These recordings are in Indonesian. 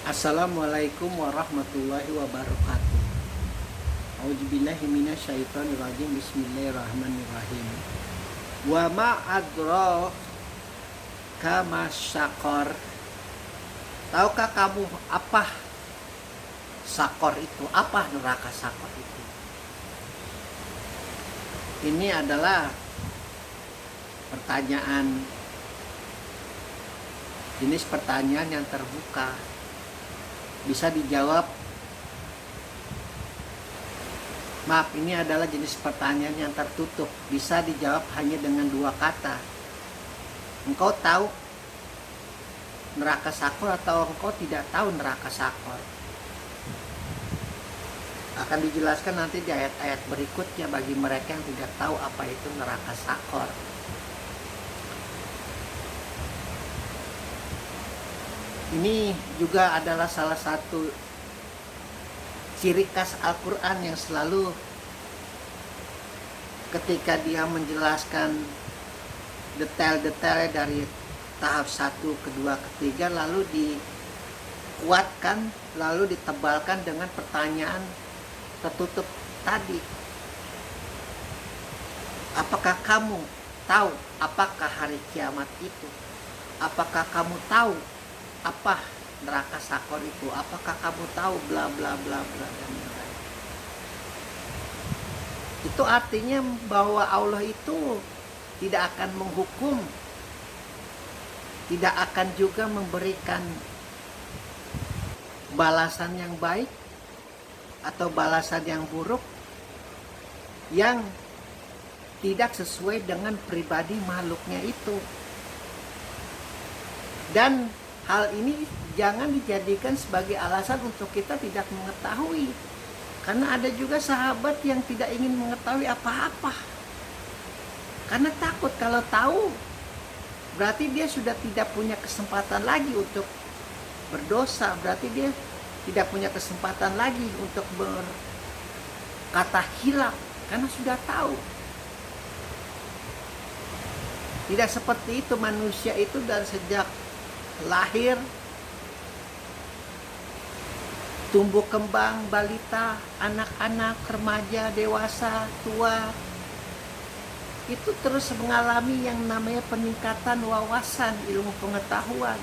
Assalamualaikum warahmatullahi wabarakatuh. A'udzubillahi minasyaitonirrajim. Bismillahirrahmanirrahim. Wa ma adraka masyaqor. Tahukah kamu apa sakor itu? Apa neraka sakor itu? Ini adalah jenis pertanyaan yang terbuka. Bisa dijawab, maaf, ini adalah jenis pertanyaan yang tertutup. Bisa dijawab hanya dengan dua kata. Engkau tahu neraka sakor atau engkau tidak tahu neraka sakor? Akan dijelaskan nanti di ayat-ayat berikutnya bagi mereka yang tidak tahu apa itu neraka sakor. Ini juga adalah salah satu ciri khas Al-Quran yang selalu ketika dia menjelaskan detail-detailnya dari tahap 1, kedua, ketiga, lalu dikuatkan, lalu ditebalkan dengan pertanyaan tertutup tadi. Apakah kamu tahu apakah hari kiamat itu? Apakah kamu tahu apa neraka sakor itu? Apakah kamu tahu bla bla bla bla dan lain-lain? Itu artinya bahwa Allah itu tidak akan menghukum, tidak akan juga memberikan balasan yang baik atau balasan yang buruk yang tidak sesuai dengan pribadi makhluknya itu. Dan hal ini jangan dijadikan sebagai alasan untuk kita tidak mengetahui. Karena ada juga sahabat yang tidak ingin mengetahui apa-apa. Karena takut kalau tahu, berarti dia sudah tidak punya kesempatan lagi untuk berdosa. Berarti dia tidak punya kesempatan lagi untuk berkata hilaf. Karena sudah tahu. Tidak seperti itu manusia itu, dan sejak lahir, tumbuh kembang, balita, anak-anak, remaja, dewasa, tua, itu terus mengalami yang namanya peningkatan wawasan, ilmu pengetahuan.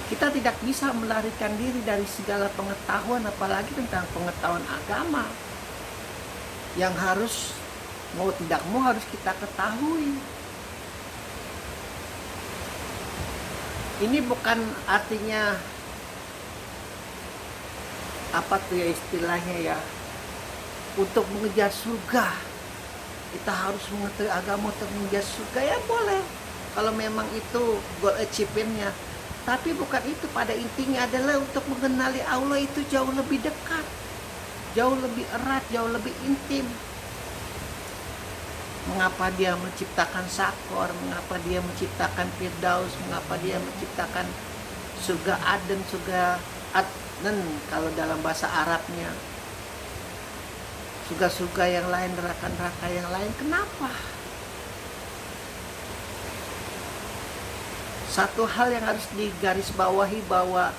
Kita tidak bisa melarikan diri dari segala pengetahuan, apalagi tentang pengetahuan agama yang harus, mau tidak mau, harus kita ketahui. Ini bukan artinya apa tuh ya istilahnya ya, untuk mengejar surga kita harus mengetahui agama untuk mengejar surga. Ya boleh kalau memang itu goal achievement-nya, tapi bukan itu. Pada intinya adalah untuk mengenali Allah itu jauh lebih dekat, jauh lebih erat, jauh lebih intim. Mengapa dia menciptakan sakor, mengapa dia menciptakan Firdaus, mengapa dia menciptakan surga Aden, surga Adnan kalau dalam bahasa Arabnya, surga-surga yang lain, neraka-neraka yang lain. Kenapa? Satu hal yang harus digarisbawahi bahwa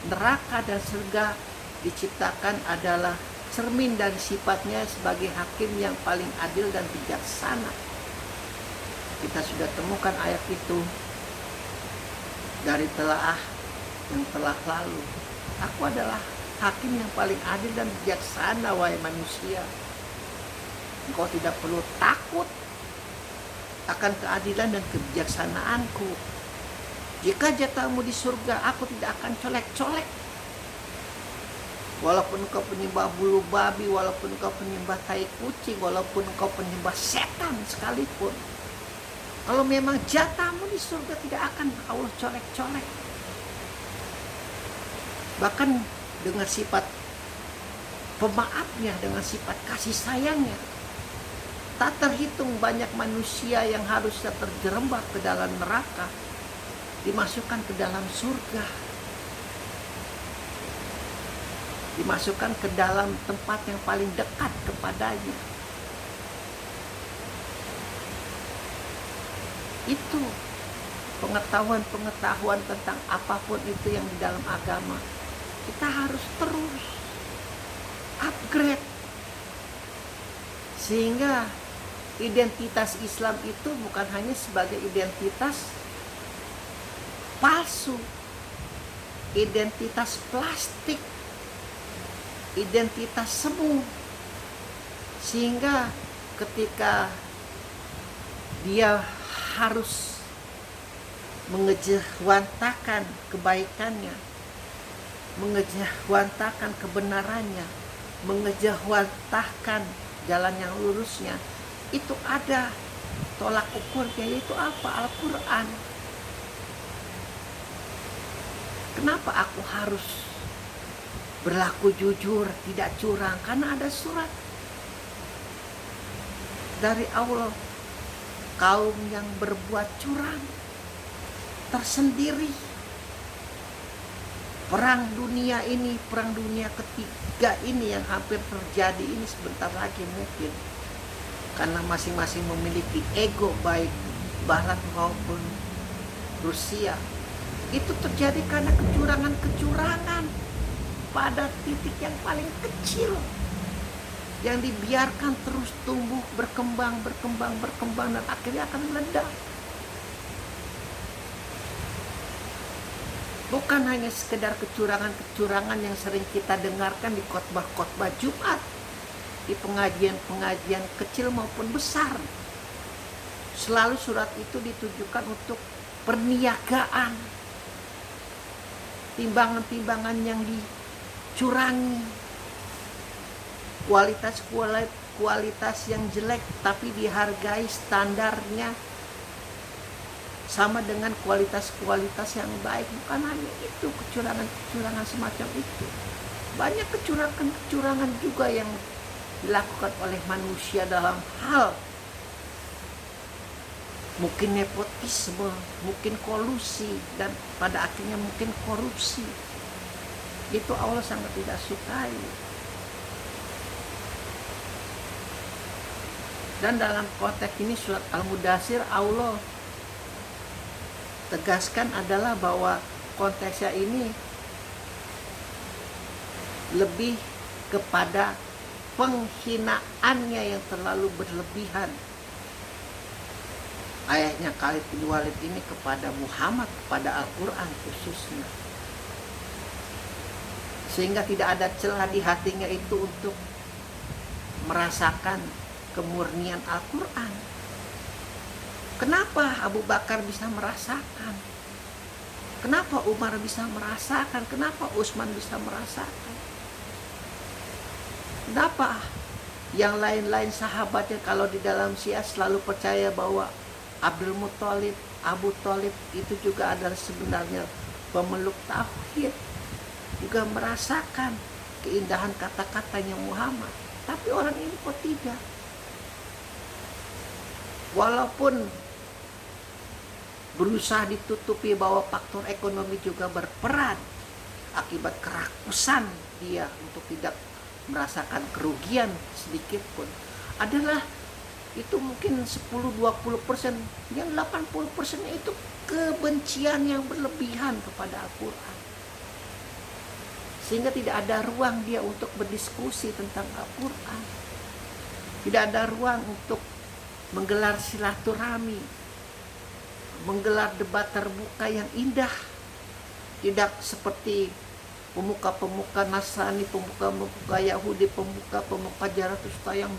neraka dan surga diciptakan adalah cermin dari sifatnya sebagai hakim yang paling adil dan bijaksana. Kita sudah temukan ayat itu dari telaah yang telah lalu. Aku adalah hakim yang paling adil dan bijaksana, wahai manusia. Engkau tidak perlu takut akan keadilan dan kebijaksanaanku. Jika jatahmu di surga, aku tidak akan colek-colek. Walaupun engkau penyembah bulu babi, walaupun engkau penyembah tai kucing, walaupun engkau penyembah setan sekalipun, kalau memang jatahmu di surga, tidak akan Allah colek-colek. Bahkan dengan sifat pemaafnya, dengan sifat kasih sayangnya, tak terhitung banyak manusia yang harusnya terjerembab ke dalam neraka dimasukkan ke dalam surga, dimasukkan ke dalam tempat yang paling dekat kepadanya. Itu pengetahuan tentang apapun itu yang di dalam agama. Kita harus terus upgrade, sehingga identitas Islam itu bukan hanya sebagai identitas palsu, identitas plastik, identitas semu. Sehingga ketika dia harus mengejawantahkan kebaikannya, mengejawantahkan kebenarannya, mengejawantahkan jalan yang lurusnya, itu ada tolak ukurnya, yaitu apa? Al-Quran. Kenapa aku harus berlaku jujur, tidak curang? Karena ada surat dari Allah. Kaum yang berbuat curang tersendiri. Perang dunia ini, perang dunia ketiga ini yang hampir terjadi ini sebentar lagi mungkin. Karena masing-masing memiliki ego, baik Barat maupun Rusia. Itu terjadi karena kecurangan-kecurangan pada titik yang paling kecil, yang dibiarkan terus tumbuh, berkembang, dan akhirnya akan meledak. Bukan hanya sekedar kecurangan-kecurangan yang sering kita dengarkan di khotbah-khotbah Jumat, di pengajian-pengajian kecil maupun besar. Selalu surat itu ditujukan untuk perniagaan, timbangan-timbangan yang dicurangi, kualitas yang jelek tapi dihargai standarnya sama dengan kualitas yang baik. Bukan hanya itu, kecurangan semacam itu. Banyak kecurangan juga yang dilakukan oleh manusia dalam hal mungkin nepotisme, mungkin kolusi, dan pada akhirnya mungkin korupsi. Itu Allah sangat tidak sukai. Dan dalam konteks ini surat Al-Mudathir, Allah tegaskan adalah bahwa konteksnya ini lebih kepada penghinaannya yang terlalu berlebihan. Ayahnya Khalid bin Walid ini kepada Muhammad, kepada Al-Quran khususnya. Sehingga tidak ada celah di hatinya itu untuk merasakan kemurnian Al-Quran. Kenapa Abu Bakar bisa merasakan? Kenapa Umar bisa merasakan? Kenapa Utsman bisa merasakan? Kenapa yang lain-lain sahabatnya kalau di dalam Syiah selalu percaya bahwa Abdul Muthalib, Abu Thalib itu juga adalah sebenarnya pemeluk tauhid, juga merasakan keindahan kata-katanya Muhammad. Tapi orang ini kok tidak? Walaupun berusaha ditutupi bahwa faktor ekonomi juga berperan akibat kerakusan dia untuk tidak merasakan kerugian sedikit pun, adalah itu mungkin 10-20%, yang 80% itu kebencian yang berlebihan kepada Al-Quran, sehingga tidak ada ruang dia untuk berdiskusi tentang Al-Quran, tidak ada ruang untuk menggelar silaturahmi, menggelar debat terbuka yang indah. Tidak seperti pemuka-pemuka Nasrani, pemuka-pemuka Yahudi, pemuka-pemuka Zarathustra yang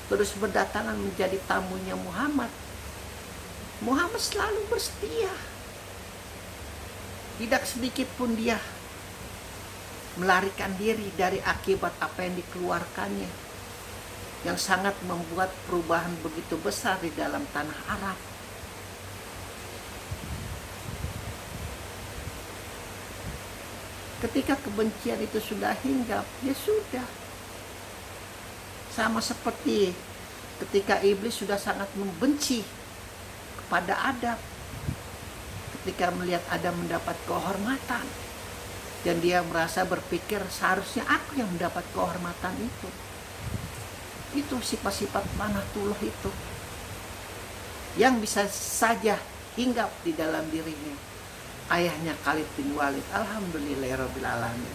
terus berdatangan menjadi tamunya Muhammad. Muhammad selalu bersedia. Tidak sedikit pun dia melarikan diri dari akibat apa yang dikeluarkannya, yang sangat membuat perubahan begitu besar di dalam tanah Arab. Ketika kebencian itu sudah hinggap, ya sudah. Sama seperti ketika iblis sudah sangat membenci kepada Adam, ketika melihat Adam mendapat kehormatan, dan dia merasa berpikir seharusnya aku yang mendapat kehormatan itu. Itu sifat-sifat panatullah itu yang bisa saja hinggap di dalam dirinya. Ayahnya Khalid bin Walid, alhamdulillahirabbil alamin.